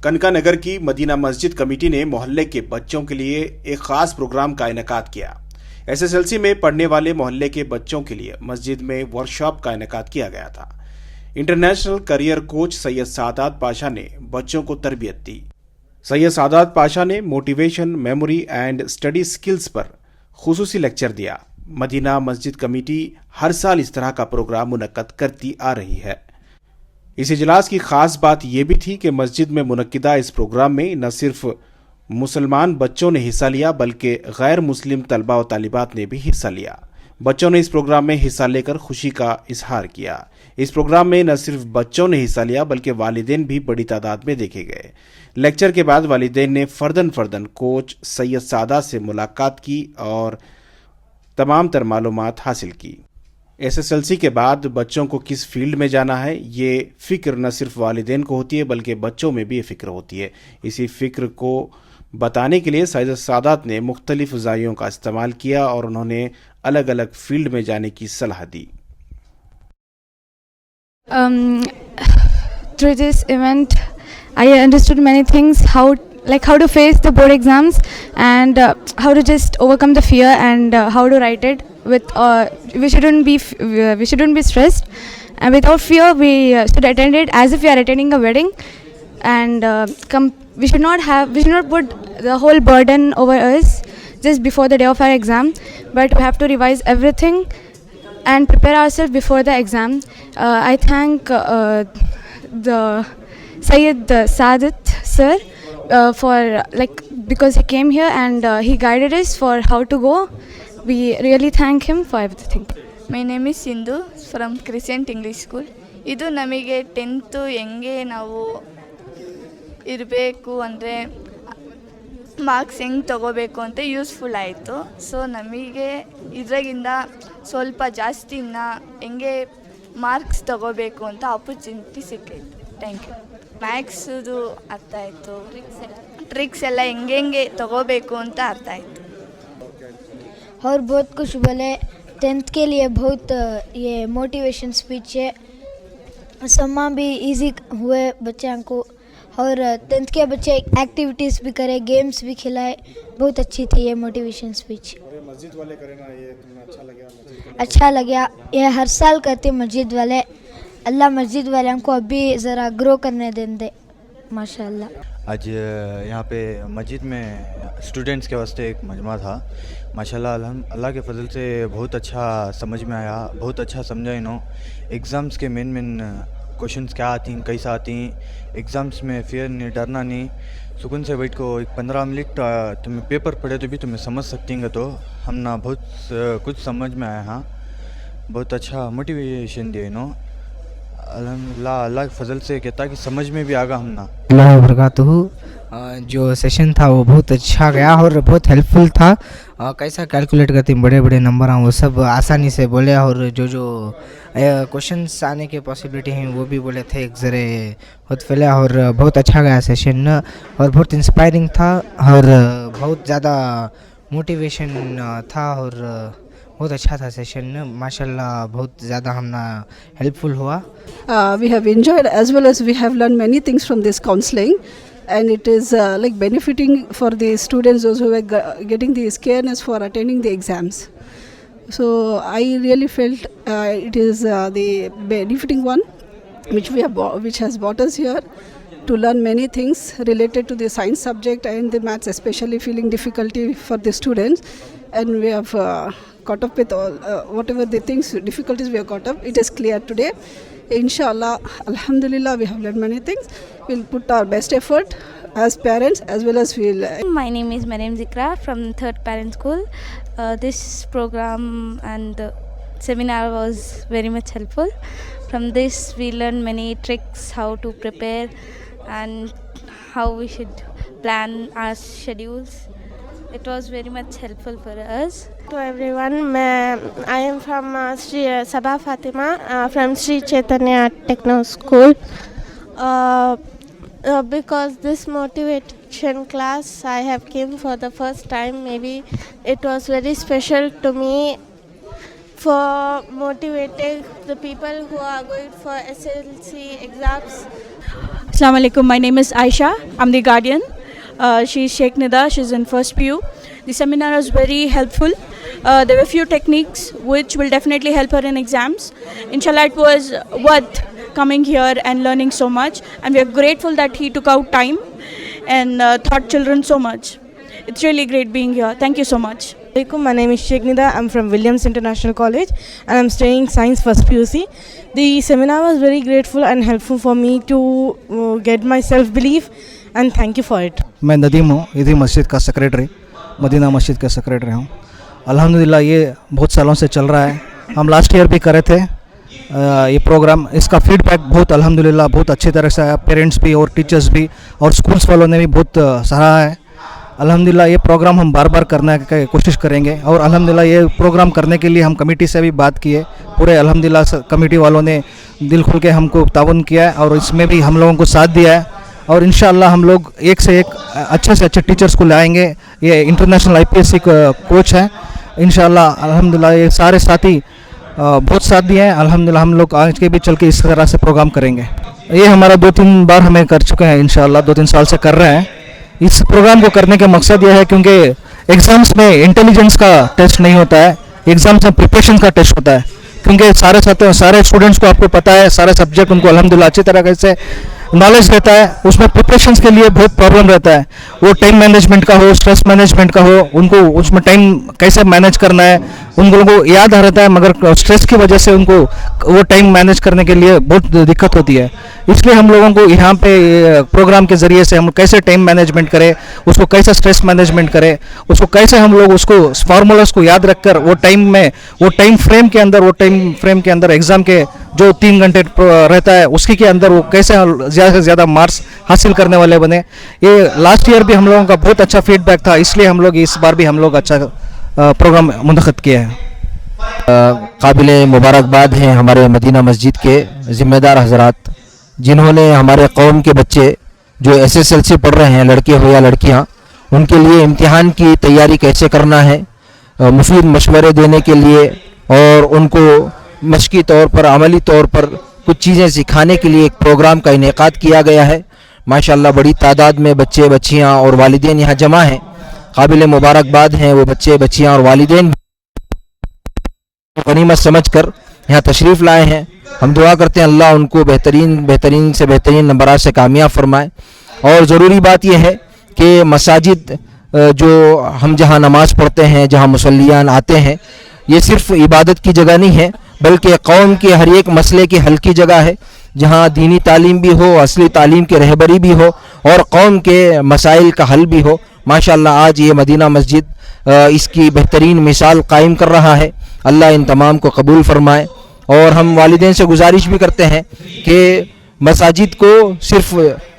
कनका नगर की मदीना मस्जिद कमेटी ने मोहल्ले के बच्चों के लिए एक खास प्रोग्राम का इनेकाद किया। एसएसएलसी में पढ़ने वाले मोहल्ले के बच्चों के लिए मस्जिद में वर्कशॉप का इनेकाद किया गया था। International career coach Syed Sadat Pasha ने बच्चों को तरबियत दी। सैयद सादात पाशा ने motivation, memory and study skills पर खुसूसी लेक्चर दिया। मदीना मस्जिद कमेटी हर साल इस तरह का प्रोग्राम मुनक्कद करती आ रही है। इस इजलास की खास बात यह भी थी कि मस्जिद में मुनक्किदा इस प्रोग्राम में न सिर्फ मुसलमान बच्चों ने हिस्सा लिया बल्कि गैर मुस्लिम तलबा और तालिबात ने भी हिस्सा लिया। बच्चों ने इस प्रोग्राम में हिस्सा लेकर खुशी का इजहार किया। इस प्रोग्राम में न सिर्फ बच्चों ने हिस्सा लिया बल्कि वालिदैन भी बड़ी तादाद में देखे गए। लेक्चर के बाद वालिदैन ने फर्दन कोच सैयद सादात से मुलाकात की और तमाम तर मालूमात हासिल की। एसएसएलसी के बाद बच्चों को किस फील्ड में जाना है, ये फ़िक्र न सिर्फ वालिदैन को होती है बल्कि बच्चों में भी ये फ़िक्र होती है। इसी फ़िक्र को बताने के लिए सैयद सादात ने मुख्तलिफ ज़ावियों का इस्तेमाल किया और उन्होंने अलग अलग फील्ड में जाने की सलाह दी। Through this event, I understood many things, how to face the board exams and how to just overcome the fear and how to write it with we shouldn't be stressed, and without fear we should attend it as if we are attending a wedding, and we should not put the whole burden over us just before the day of our exam, but we have to revise everything and prepare ourselves before the exam. I thank the Sayyid Sadat sir for because he came here and he guided us for how to go. We really thank him for everything. My name is Sindhu from Crescent English School. ಇದು ನಮಗೆ 10th ಹೆಂಗೆ ನಾವು ಇರಬೇಕು ಅಂದರೆ marks ಹೆಂಗೆ ತಗೋಬೇಕು ಅಂತ useful ಆಯಿತು. ಸೊ ನಮಗೆ ಇದ್ರಾಗಿಂದ ಸ್ವಲ್ಪ ಜಾಸ್ತಿ ಹೆಂಗೆ ಮಾರ್ಕ್ಸ್ ತಗೋಬೇಕು ಅಂತ ಆಪರ್ಚುನಿಟಿ ಸಿಕ್ಕೈತೆ. Thank you. ಮ್ಯಾಥ್ಸದು ಅರ್ಥ ಆಯಿತು, ಟ್ರಿಕ್ಸ್ ಎಲ್ಲ ಹೆಂಗೆ ತಗೋಬೇಕು ಅಂತ ಅರ್ಥ ಆಯಿತು. और बहुत कुछ बोले। 10th के लिए बहुत ये मोटिवेशन स्पीच है, सम्मा भी इजी हुए बच्चों को, और 10th के बच्चे एक्टिविटीज़ भी करे, गेम्स भी खिलाए। बहुत अच्छी थी ये मोटिवेशन स्पीच। मस्जिद वाले करे ना, ये तुम्हें अच्छा लगा? अच्छा लगा। ये हर साल करते मस्जिद वाले। अल्लाह मस्जिद वाले को अभी ज़रा ग्रो करने दें माशाल्लाह। आज यहाँ पे मस्जिद में स्टूडेंट्स के वास्ते एक मजमा था। माशाल्लाह अल्लाह के फजल से बहुत अच्छा समझ में आया, बहुत अच्छा समझा। एग्ज़ाम्स के मेन क्वेश्चंस क्या आती हैं, कैसा आती हैं। एग्ज़ाम्स में फिर नहीं, डरना नहीं, सुकून से बैठ को एक 15 मिनट तुम्हें पेपर पढ़े तो भी तुम्हें समझ सकती हैं। तो हम ना बहुत कुछ समझ में आया। हाँ, बहुत अच्छा मोटिवेशन दिए अल्हम्दुलिल्लाह। अल्लाह के फजल से कहता कि समझ में भी आगा हमना। अल्लाह वबरकातुहू। जो सेशन था वो बहुत अच्छा गया और बहुत हेल्पफुल था। कैसा कैलकुलेट करते हैं बड़े बड़े नंबर हैं वो सब आसानी से बोले, और जो क्वेश्चंस आने के पॉसिबिलिटी हैं वो भी बोले थे एक ज़रे बहुत पहले। और बहुत अच्छा गया सेशन और बहुत इंस्पायरिंग था और बहुत ज़्यादा मोटिवेशन था और बहुत अच्छा था सेशन माशाल्लाह। बहुत ज़्यादा हमना हेल्पफुल हुआ। We have enjoyed as well as we have learned many things from this counselling, and it is benefiting for the students, those who are getting the scareness for attending the exams. So I really felt it is the benefiting one which has brought us here to learn many things related to the science subject and the maths, especially feeling difficulty for the students, and we have caught up with all whatever the difficulties we have caught up. It is clear today. Inshallah, alhamdulillah, we have learned many things. We'll put our best effort as parents as well as we'll. My name is Mariam Zikra from 3rd Parent School. This program and seminar was very much helpful. From this we learned many tricks, how to prepare and how we should plan our schedules. It was very much helpful for us. To everyone, I am from Sri Sabha Fatima from Sri Chaitanya Techno School. Because this motivation class I have came for the first time, maybe it was very special to me for motivating the people who are going for SLC exams. Assalamu alaikum. My name is Aisha. I'm the guardian. She's Sheikh Nida. She's in first PU. The seminar was very helpful. There were few techniques which will definitely help her in exams. Inshallah, it was worth coming here and learning so much. And we are grateful that he took out time and taught children so much. It's really great being here. Thank you so much. My name is Sheikh Nida. I'm from Williams International College and I'm studying Science First PUC. The seminar was very grateful and helpful for me to get my self-belief and thank you for it. मैं नदीम हूँ, इधर मस्जिद का secretary, Medina मस्जिद का secretary हूँ। अल्हम्दुलिल्लाह ये बहुत सालों से चल रहा है। हम लास्ट ईयर भी करे थे ये प्रोग्राम। इसका फीडबैक बहुत अल्हम्दुलिल्लाह बहुत अच्छी तरह से आया। पेरेंट्स भी और टीचर्स भी और स्कूल्स वालों ने भी बहुत सराहा है। अल्हम्दुलिल्लाह ये प्रोग्राम हम बार बार करने की कोशिश करेंगे और अल्हम्दुलिल्लाह ये प्रोग्राम करने के लिए हम कमेटी से भी बात किए। पूरे अल्हम्दुलिल्लाह कमेटी वालों ने दिल खुल के हमको ताउन किया है और इसमें भी हम लोगों को साथ दिया है और इंशाअल्लाह हम लोग एक से एक अच्छे से अच्छे टीचर्स को लाएंगे। ये इंटरनेशनल IPSC कोच है। इंशाअल्लाह अल्हम्दुलिल्लाह ये सारे साथी बहुत साथ दिए हैं। अल्हम्दुलिल्लाह हम लोग आगे भी चल के इस तरह से प्रोग्राम करेंगे। ये हमारा 2-3 बार हमें कर चुके हैं। इंशाअल्लाह 2-3 साल से कर रहे हैं। इस प्रोग्राम को करने का मकसद यह है क्योंकि एग्ज़ाम्स में इंटेलिजेंस का टेस्ट नहीं होता है, एग्ज़ाम्स में प्रिपरेशन का टेस्ट होता है। क्योंकि सारे स्टूडेंट्स को आपको पता है, सारे सब्जेक्ट उनको अल्हम्दुलिल्लाह अच्छी तरह से नॉलेज रहता है। उसमें प्रिपरेशंस के लिए बहुत प्रॉब्लम रहता है। वो टाइम मैनेजमेंट का हो, स्ट्रेस मैनेजमेंट का हो, उनको उसमें टाइम कैसे मैनेज करना है उन लोगों को याद आ रहता है, मगर स्ट्रेस की वजह से उनको वो टाइम मैनेज करने के लिए बहुत दिक्कत होती है। इसलिए हम लोगों को यहाँ पे प्रोग्राम के ज़रिए से हम कैसे टाइम मैनेजमेंट करें, उसको कैसे स्ट्रेस मैनेजमेंट करें, उसको कैसे हम लोग उसको फार्मूलास को याद रखकर वो टाइम फ्रेम के अंदर एग्ज़ाम के जो 3 घंटे रहता है उसके के अंदर वो कैसे ज़्यादा से ज़्यादा मार्क्स हासिल करने वाले बने। ये लास्ट ईयर भी हम लोगों का बहुत अच्छा फीडबैक था, इसलिए हम लोग इस बार भी हम लोग अच्छा प्रोग्राम मुनक़िद किया है। काबिल मुबारकबाद हैं हमारे मदीना मस्जिद के ज़िम्मेदार हज़रात, जिन्होंने हमारे कौम के बच्चे जो SSLC पढ़ रहे हैं, लड़के हो या लड़कियां, उनके लिए इम्तिहान की तैयारी कैसे करना है मुफीद मशवरे देने के लिए और उनको मशक़ी तौर पर, अमली तौर पर कुछ चीज़ें सिखाने के लिए एक प्रोग्राम का इनेकाद किया गया है। माशाअल्लाह बड़ी तादाद में बच्चे बच्चियां और वालिदैन यहाँ जमा हैं। काबिल मुबारकबाद हैं वो बच्चे बच्चियां और वालिदैन गनीमत समझकर यहाँ तशरीफ़ लाए हैं। हम दुआ करते हैं अल्लाह उनको बेहतरीन से बेहतरीन नंबरात से कामयाब फरमाए। और ज़रूरी बात यह है कि मसाजिद जो हम जहाँ नमाज़ पढ़ते हैं, जहाँ मुसल्लियान आते हैं, ये सिर्फ़ इबादत की जगह नहीं है बल्कि कौम के हर एक मसले की हल की जगह है, जहाँ दीनी तालीम भी हो, असली तालीम की रहबरी भी हो और कौम के मसाइल का हल भी हो। माशाअल्लाह आज ये मदीना मस्जिद इसकी बेहतरीन मिसाल कायम कर रहा है। अल्लाह इन तमाम को कबूल फरमाए। और हम वालिदैन से गुजारिश भी करते हैं कि मसाजिद को सिर्फ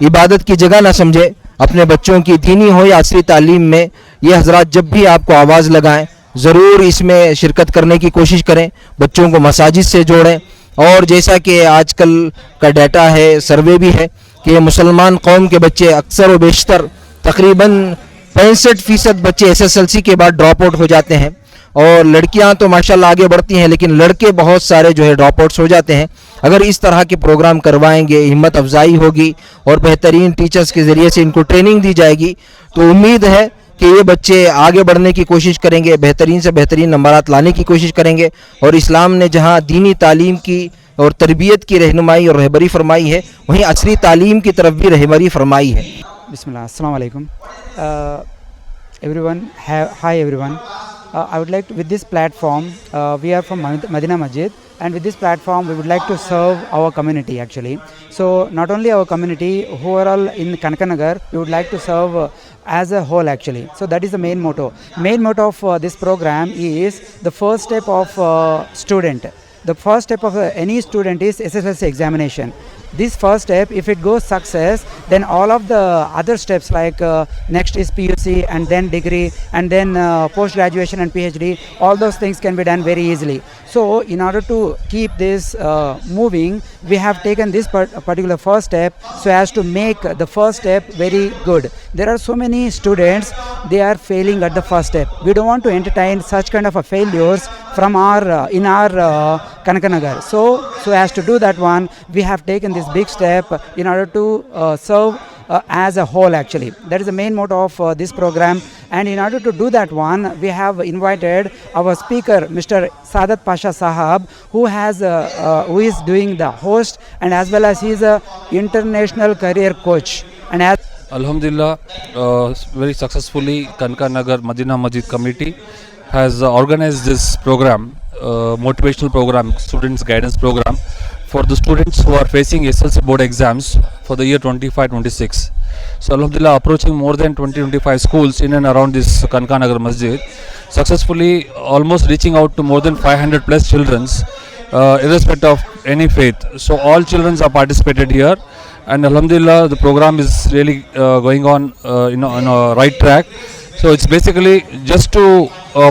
इबादत की जगह ना समझे, अपने बच्चों की दीनी हो या असली तालीम में ये हजरात जब भी आपको आवाज़ लगाएं ज़रूर इसमें शिरकत करने की कोशिश करें, बच्चों को मसाजिद से जोड़ें। और जैसा कि आजकल का डाटा है, सर्वे भी है कि मुसलमान कौम के बच्चे अक्सर व बेशतर तकरीबन 65% बच्चे SSLC के बाद ड्रॉप आउट हो जाते हैं और लड़कियां तो माशाल्लाह आगे बढ़ती हैं, लेकिन लड़के बहुत सारे जो है ड्रॉप आउट्स हो जाते हैं। अगर इस तरह के प्रोग्राम करवाएंगे, हिम्मत अफजाई होगी और बेहतरीन टीचर्स के ज़रिए से इनको ट्रेनिंग दी जाएगी तो उम्मीद है कि ये बच्चे आगे बढ़ने की कोशिश करेंगे, बेहतरीन से बेहतरीन नंबरात लाने की कोशिश करेंगे। और इस्लाम ने जहाँ दीनी तालीम की और तरबियत की रहनुमाई और रहबरी फरमाई है, वहीं असली तालीम की तरफ भी रहबरी फरमाई है। बिस्मिल्लाह, अस्सलाम वालेकुम everyone. Hi everyone. I would like to, with this platform, we are from Madina Masjid, and with this platform we would like to serve our community actually. So not only our community who are all in Kanakanagar, we would like to serve as a whole actually. So that is the main motto. Main motto of this program is the first step of student. The first step of any student is SSLC examination. This first step, if it goes success, then all of the other steps like next is PUC and then degree and then post graduation and PhD, all those things can be done very easily. So in order to keep this moving, we have taken this particular first step so as to make the first step very good. There are so many students, they are failing at the first step. We don't want to entertain such kind of failures from our in our Kanakanagar. So as to do that one, we have taken this big step in order to serve as a whole. Actually, that is the main motto of this program. And in order to do that one, we have invited our speaker, Mr. Sadat Pasha Sahab, who is doing the host, and as well as he is a international career coach. And as Alhamdulillah, very successfully, Kanakanagar Madina Masjid Committee has organized this program, motivational program, students guidance program, for the students who are facing SLC board exams for the year 25-26. So Alhamdulillah, approaching more than 20-25 schools in and around this Kanakanagar Masjid, successfully almost reaching out to more than 500 plus children, irrespective of any faith. So all children are participated here, and Alhamdulillah, the program is really going on on a right track. So it's basically just to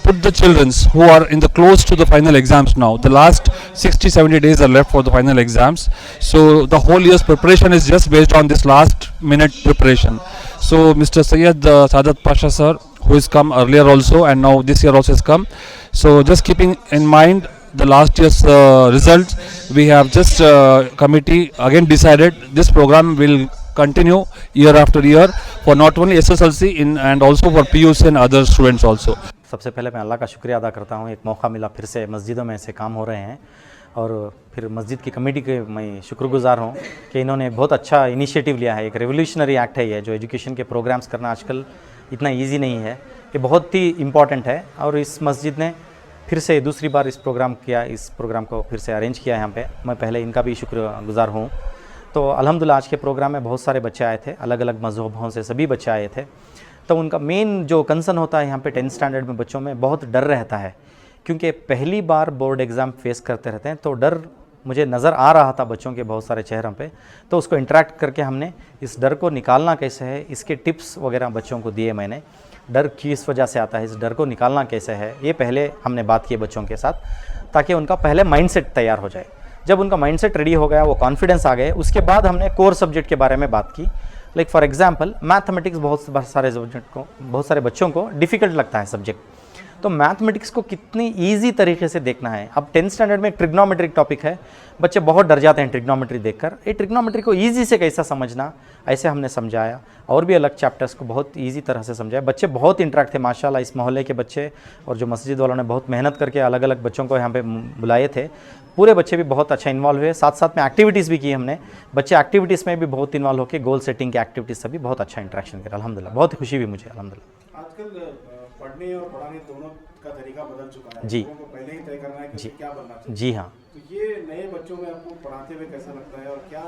put the children who are in the close to the final exams now. The last 60-70 days are left for the final exams. So the whole year's preparation is just based on this last minute preparation. So Mr. Sayyid Sadat Pasha sir, who has come earlier also and now this year also has come. So just keeping in mind the last year's results, we have just committee again decided this program will continue year after year for not only SSLC and also for PUC and other students also. सबसे पहले मैं अल्लाह का शुक्रिया अदा करता हूँ, एक मौका मिला फिर से मस्जिदों में ऐसे काम हो रहे हैं, और फिर मस्जिद की कमेटी के मैं शुक्रगुजार हूँ कि इन्होंने बहुत अच्छा इनिशिएटिव लिया है। एक रेवोल्यूशनरी एक्ट है ये, जो एजुकेशन के प्रोग्राम्स करना आजकल इतना ईजी नहीं है, ये बहुत ही इम्पॉर्टेंट है। और इस मस्जिद ने फिर से दूसरी बार इस प्रोग्राम को फिर से अरेंज किया है यहाँ पे, मैं पहले इनका भी शुक्रगुजार हूँ। तो अल्हम्दुलिल्लाह आज के प्रोग्राम में बहुत सारे बच्चे आए थे, अलग अलग मज़हबों से सभी बच्चे आए थे। तो उनका मेन जो कंसर्न होता है यहाँ पे 10th स्टैंडर्ड में बच्चों में बहुत डर रहता है, क्योंकि पहली बार बोर्ड एग्ज़ाम फेस करते रहते हैं, तो डर मुझे नज़र आ रहा था बच्चों के बहुत सारे चेहरों पे। तो उसको इंटरेक्ट करके हमने इस डर को निकालना कैसे है, इसके टिप्स वगैरह बच्चों को दिए मैंने। डर किस वजह से आता है, इस डर को निकालना कैसे है, ये पहले हमने बात की बच्चों के साथ, ताकि उनका पहले माइंडसेट तैयार हो जाए। जब उनका माइंडसेट रेडी हो गया, वो कॉन्फिडेंस आ गए, उसके बाद हमने कोर सब्जेक्ट के बारे में बात की। लाइक फॉर एग्जांपल मैथमेटिक्स बहुत सारे बच्चों को डिफ़िकल्ट लगता है सब्जेक्ट, तो मैथमेटिक्स को कितनी ईजी तरीके से देखना है। अब 10th स्टैंडर्ड में ट्रिग्नोमेट्रिक टॉपिक है, बच्चे बहुत डर जाते हैं ट्रिग्नोमेट्री देखकर। ये ट्रिग्नोमेट्री को ईजी से कैसा समझना, ऐसे हमने समझाया, और भी अलग चैप्टर्स को बहुत ईजी तरह से समझाया। बच्चे बहुत इंटरेक्ट थे माशाल्लाह, इस मोहल्ले के बच्चे, और जो मस्जिद वालों ने बहुत मेहनत करके अलग अलग बच्चों को यहाँ पे बुलाए थे, पूरे बच्चे भी बहुत अच्छा इन्वॉल्व हुए। साथ साथ में एक्टिविटीज़ भी की हमने, बच्चे एक्टिविटीज़ में भी बहुत इन्वॉल्व होकर गोल सेटिंग की एक्टिविटीज़ से भी बहुत अच्छा इंटरेक्शन किया। अल्हम्दुलिल्लाह बहुत खुशी हुई मुझे। अल्हम्दुलिल्लाह आजकल पढ़ने और पढ़ाने दोनों का तरीका बदल चुका है, जी, लोगों को पहले ही तय करना है कि क्या बनना चाहिए। जी हाँ, तो ये नए बच्चों में आपको पढ़ाते हुए कैसा लगता है, और क्या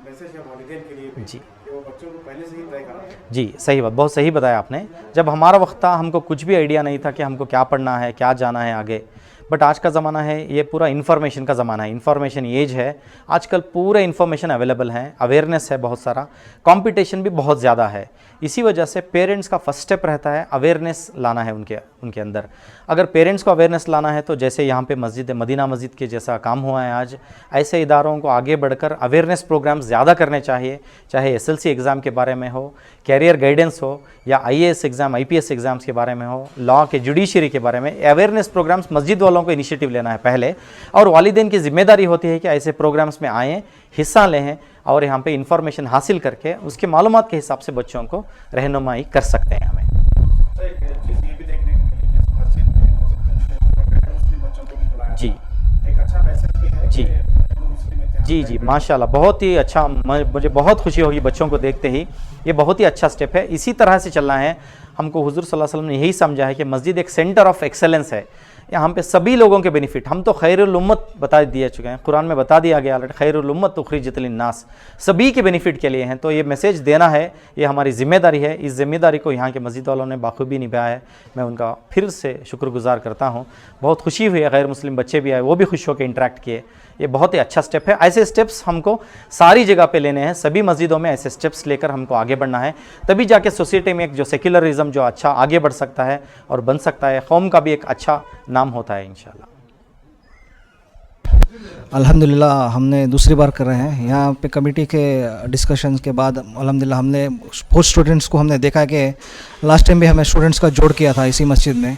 मैसेज है वालिदैन के लिए भी, जी, कि वो बच्चों को पहले से ही तय करा? जी सही बात, बहुत सही बताया आपने। जब हमारा वक्त था, हमको कुछ भी आइडिया नहीं था कि हमको क्या पढ़ना है, क्या जाना है आगे। बट आज का ज़माना है, ये पूरा इन्फॉर्मेशन का ज़माना है, इन्फॉर्मेशन एज है। आजकल पूरे इन्फॉर्मेशन अवेलेबल है, अवेयरनेस है बहुत सारा, कंपटीशन भी बहुत ज़्यादा है। इसी वजह से पेरेंट्स का फर्स्ट स्टेप रहता है अवेयरनेस लाना है उनके अंदर। अगर पेरेंट्स को अवेयरनेस लाना है, तो जैसे यहाँ पे मदीना मस्जिद के जैसा काम हुआ है आज, ऐसे इदारों को आगे बढ़कर अवेयरनेस प्रोग्राम ज़्यादा करने चाहिए, चाहे SLC एग्ज़ाम के बारे में हो, कैरियर गाइडेंस हो, या IAS एग्ज़ाम, IPS एग्ज़ाम्स के बारे में हो, लॉ के जुडिशरी के बारे में। अवेयरनेस प्रोग्राम्स मस्जिद वालों को इनिशिएटिव लेना है पहले, और वालिदैन की जिम्मेदारी होती है कि ऐसे प्रोग्राम्स में आएँ, हिस्सा लें, और यहाँ पे इंफॉर्मेशन हासिल करके उसके मालूमात के हिसाब से बच्चों को रहनुमाई कर सकते हैं। हमें जी, एक अच्छा मैसेज भी है, जी जी जी माशाल्लाह, बहुत ही अच्छा। मुझे बहुत खुशी होगी बच्चों को देखते ही, ये बहुत ही अच्छा स्टेप है। इसी तरह से चलना है हमको। हुजूर सल्लल्लाहु अलैहि वसल्लम ने यही समझा है कि मस्जिद एक सेंटर ऑफ एक्सेलेंस है, यहाँ पे सभी लोगों के बेनिफिट। हम तो खैरुल उम्मत बता दिए चुके हैं, कुरान में बता दिया गया खैरुल उम्मत उखरिजत लिन्नास, सभी के बेनिफिट के लिए हैं। तो ये मैसेज देना है, ये हमारी ज़िम्मेदारी है। इस ज़िम्मेदारी को यहाँ के मस्जिद वालों ने बाखूबी निभाया है, मैं उनका फिर से शुक्रगुजार करता हूँ। बहुत खुशी हुई है, गैर मुस्लिम बच्चे भी आए, वो भी खुश होकर इंटरेक्ट किए। ये बहुत ही अच्छा स्टेप है। ऐसे स्टेप्स हमको सारी जगह पे लेने हैं, सभी मस्जिदों में ऐसे स्टेप्स लेकर हमको आगे बढ़ना है, तभी जाके सोसाइटी में एक जो सेक्युलरिज्म जो अच्छा आगे बढ़ सकता है और बन सकता है, कौम का भी एक अच्छा नाम होता है इंशाल्लाह। अल्हम्दुलिल्लाह हमने दूसरी बार कर रहे हैं यहाँ पे कमेटी के डिस्कशंस के बाद। अल्हम्दुलिल्लाह हमने बहुत स्टूडेंट्स को हमने देखा कि लास्ट टाइम भी हमें स्टूडेंट्स का जोड़ किया था इसी मस्जिद में,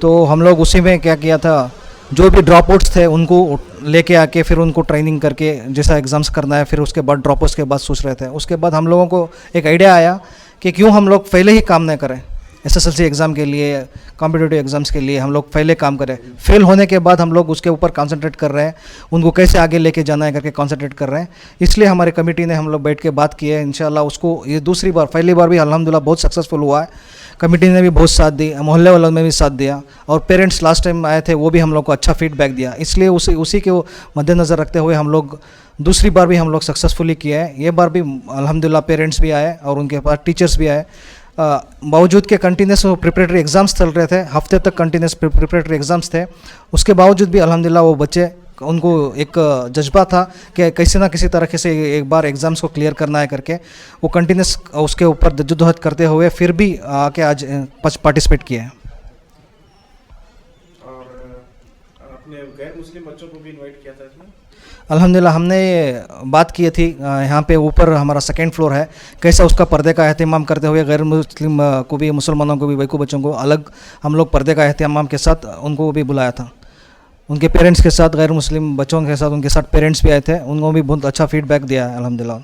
तो हम लोग उसी में क्या किया था, जो भी ड्रॉप आउट्स थे उनको लेके आके फिर उनको ट्रेनिंग करके जैसा एग्ज़ाम्स करना है, फिर उसके बाद ड्रॉप आउट्स के बाद सोच रहे थे। उसके बाद हम लोगों को एक आइडिया आया कि क्यों हम लोग पहले ही काम नहीं करें, SSLC एग्ज़ाम के लिए, कॉम्पिटिटिव एग्ज़ाम्स के लिए हम लोग पहले काम करें। फेल होने के बाद हम लोग उसके ऊपर कॉन्सेंट्रेट कर रहे हैं, उनको कैसे आगे लेके जाना है करके कॉन्सेंट्रेट कर रहे हैं। इसलिए हमारे कमेटी ने हम लोग बैठ के बात की है। इंशाल्लाह उसको ये दूसरी बार, पहली बार भी अल्हम्दुलिल्लाह बहुत सक्सेसफुल हुआ है। कमेटी ने भी बहुत साथ दी, मोहल्ले वालों ने भी साथ दिया, और पेरेंट्स लास्ट टाइम आए थे वो भी हम लोग को अच्छा फीडबैक दिया। इसलिए उसी के मद्देनज़र रखते हुए हम लोग दूसरी बार भी हम लोग सक्सेसफुली किए हैं। ये बार भी अल्हम्दुलिल्लाह पेरेंट्स भी आए और उनके पास टीचर्स भी आए। बावजूद के कंटिन्यूस प्रिपरेटरी एग्ज़ाम्स चल रहे थे, हफ्ते तक कंटिन्यूस प्रिपरेटरी एग्ज़ाम्स थे, उसके बावजूद भी अल्हम्दुलिल्लाह वो बच्चे, उनको एक जज्बा था कि कैसे ना किसी तरीके से एक बार एग्ज़ाम्स को क्लियर करना है करके वो कंटिन्यूस उसके ऊपर जद्दोजहद करते हुए फिर भी आके आज पार्टिसिपेट किए हैं। और अपने गैर मुस्लिम बच्चों को भी इनवाइट किया था इसमें? अल्हम्दुलिल्लाह हमने बात की थी, यहाँ पे ऊपर हमारा सेकंड फ्लोर है, कैसा उसका पर्दे का एहतमाम करते हुए गैर मुस्लिम को भी, मुसलमानों को भी, वैकू बच्चों को अलग हम लोग पर्दे का एहतमाम के साथ उनको भी बुलाया था। उनके पेरेंट्स के साथ, गैर मुस्लिम बच्चों के साथ उनके साथ पेरेंट्स भी आए थे, उनको भी बहुत अच्छा फीडबैक दिया है अल्हम्दुलिल्लाह।